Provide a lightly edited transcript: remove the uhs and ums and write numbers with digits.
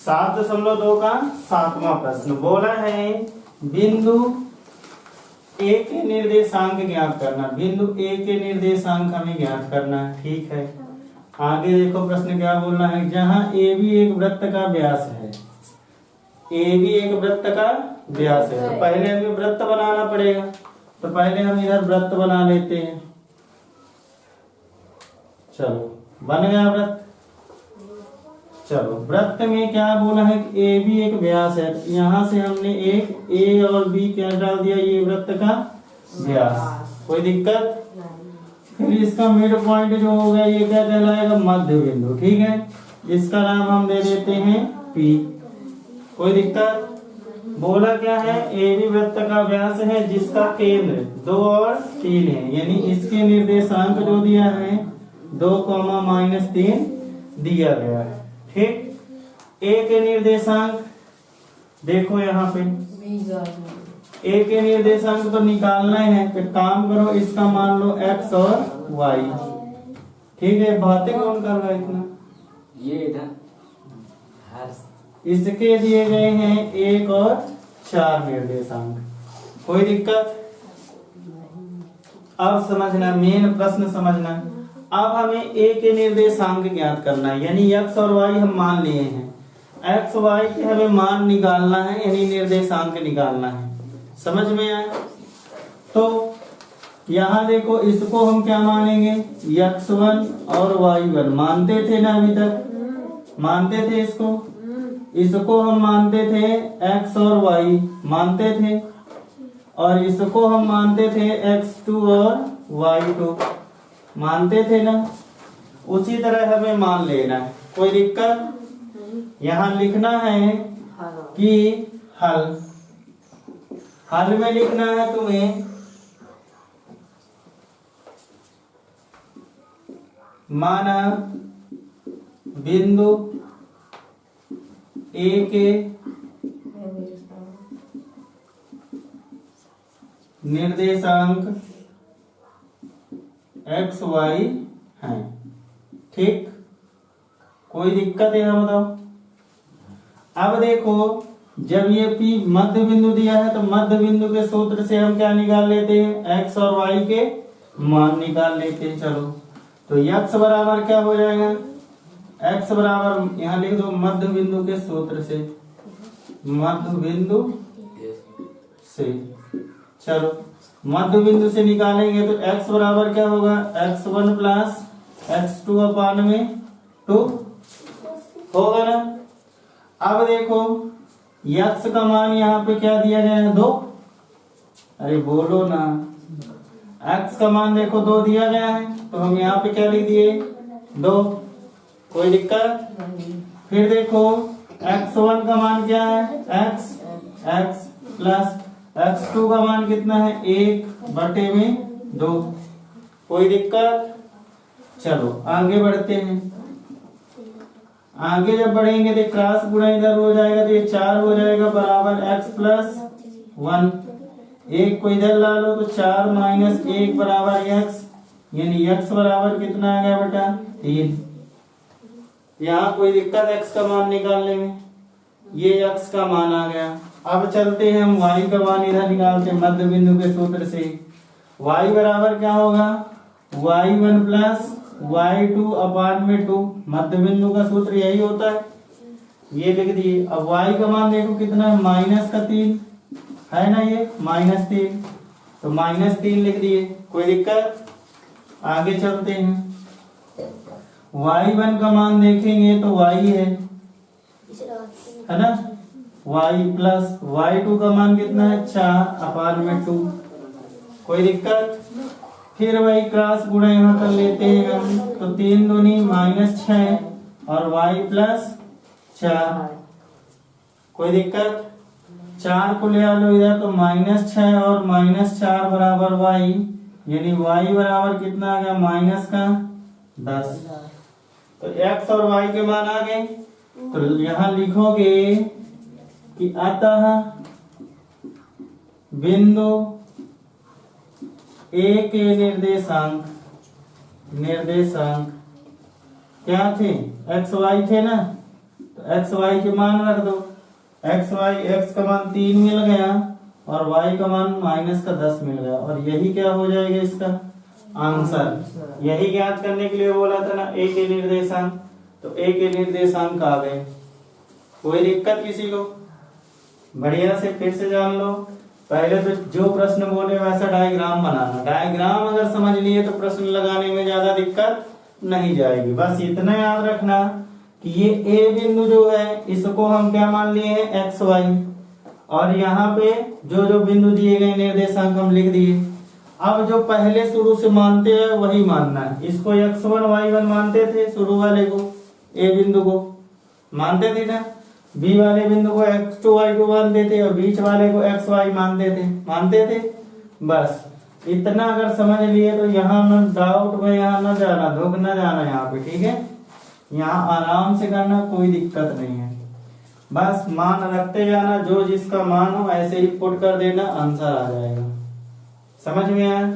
7.2 का 7वां प्रश्न बोला है बिंदु ए के निर्देशांक ज्ञात करना। बिंदु ए के निर्देशांक हमें ज्ञात करना है। ठीक है, आगे देखो प्रश्न क्या बोलना है। जहां ए भी एक वृत्त का व्यास है, ए भी एक वृत्त का व्यास है, तो पहले हमें वृत्त बनाना पड़ेगा। तो पहले हम इधर वृत्त बना लेते हैं। चलो बन गया वृत्त। चलो वृत्त में क्या बोला है कि ए भी एक व्यास है, तो यहां से हमने एक ए और बी क्या डाल दिया, ये वृत्त का व्यास। कोई दिक्कत? फिर इसका मिड पॉइंट जो होगा ये क्या कहलाएगा, मध्य बिंदु। ठीक है, इसका नाम हम दे देते हैं पी। कोई दिक्कत? बोला क्या है, ए बी वृत्त का व्यास है जिसका केंद्र 2 और 3 है, यानी इसके निर्देशांक जो दिया है 2,-3 दिया गया है। ठीक, ए के निर्देशांक देखो यहाँ पे, ए के निर्देशांक तो निकालना है। फिर काम करो, इसका मान लो x और y। ठीक है, बातें कौन कर रहा है इतना? ये इधर इसके दिए गए हैं 1 और 4 निर्देशांक। कोई दिक्कत? अब समझना, मेन प्रश्न समझना। अब हमें ए के निर्देशांक ज्ञात करना है, यानी x और y हम मान लिए हैं। x y के हमें मान निकालना है, यानी निर्देशांक निकालना है। समझ में आया? तो यहाँ देखो, इसको हम क्या मानेंगे, x1 और y1 मानते थे ना, अभी तक मानते थे इसको हम मानते थे x और y मानते थे, और इसको हम मानते थे x2 और y2 मानते थे ना। उसी तरह हमें मान लेना है। कोई दिक्कत? यहाँ लिखना है कि हल में लिखना है तुम्हें माना बिंदु ए के निर्देशांक x y हैं। ठीक, कोई दिक्कत है यहाँ बताओ? अब देखो, जब ये P मध्य बिंदु दिया है तो मध्य बिंदु के सूत्र से हम क्या निकाल लेते हैं, x और y के मान निकाल लेते हैं। चलो, तो x बराबर क्या हो जाएगा, x बराबर यहाँ लिख दो मध्य बिंदु के सूत्र से, मध्य बिंदु से। चलो मध्य बिंदु से निकालेंगे तो x बराबर क्या होगा, x1 प्लस x2 अपान में 2 होगा ना। अब देखो x का मान यहाँ पे क्या दिया गया है, 2। अरे बोलो ना, x का मान देखो 2 दिया गया है, तो हम यहाँ पे क्या लिख दिए, 2। कोई दिक्कत? फिर देखो x1 का मान क्या है, x प्लस x2 का मान कितना है, 1/2। कोई दिक्कत? चलो आगे बढ़ते हैं। आगे जब बढ़ेंगे तो क्रॉस गुणा इधर हो जाएगा, तो ये 4 हो जाएगा बराबर x प्लस 1। 1 को इधर ला लो तो 4 माइनस 1 बराबर x, यानी x बराबर कितना आ गया बेटा, 3। यहाँ कोई दिक्कत x का मान निकालने में, ये x का मान आ गया। अब चलते हैं हम y का मान इधर निकालते हैं मध्य बिंदु के सूत्र से। y बराबर क्या होगा, y1 प्लस y2 अपान में 2। मध्य बिंदु का सूत्र यही होता है, ये लिख दिए। अब y का मान देखो कितना है, -3 है ना, ये -3, तो -3 लिख दिए। कोई दिक्कत? आगे चलते हैं। y1 का मान देखेंगे तो y है ना, y प्लस y2 का मान कितना है, 4 अपान में 2। कोई दिक्कत? फिर वही क्रॉस गुणा यहाँ कर लेते हैं हम, तो 3 दूनी -6 और y प्लस 4। कोई दिक्कत? 4 को ले लो इधर, तो -6 और -4 बराबर y, यानी y बराबर कितना आ गया, -10। तो x और y के मान आ गए। तो यहाँ लिखोगे कि अतः बिंदु ए के निर्देशांक क्या थे, x y थे ना, तो एक्स वाई के मान रख दो। एक्स वाई, एक्स का मान 3 मिल गया और वाई का मान -10 मिल गया, और यही क्या हो जाएगा इसका आंसर। यही ज्ञात करने के लिए बोला था ना ए के निर्देशांक, तो ए के निर्देशांक आ गए। कोई दिक्कत किसी को? बढ़िया से फिर से जान लो। पहले तो जो प्रश्न बोले वैसा डायग्राम बनाना, डायग्राम अगर समझ लिए तो प्रश्न लगाने में ज्यादा दिक्कत नहीं जाएगी। बस इतना याद रखना कि ये ए बिंदु जो है इसको हम क्या मान लिए हैं एक्स वाई, और यहाँ पे जो जो बिंदु दिए गए निर्देशांक हम लिख दिए। अब जो पहले शुरू से मानते हैं वही मानना है। इसको x1 y1 मानते थे, शुरू वाले को ए बिंदु को मानते थे ना, बी वाले बिंदु को x2 y2 मानते थे और बीच वाले को x y मानते थे। बस इतना अगर समझ लिए तो यहाँ न डाउट में यहाँ न जाना, धोख न जाना यहाँ पे, ठीक है। यहाँ आराम से करना, कोई दिक्कत नहीं है। बस मान रखते जाना, जो जिसका मान हो ऐसे ही पुट कर देना, आंसर आ जाएगा। समझ में आया?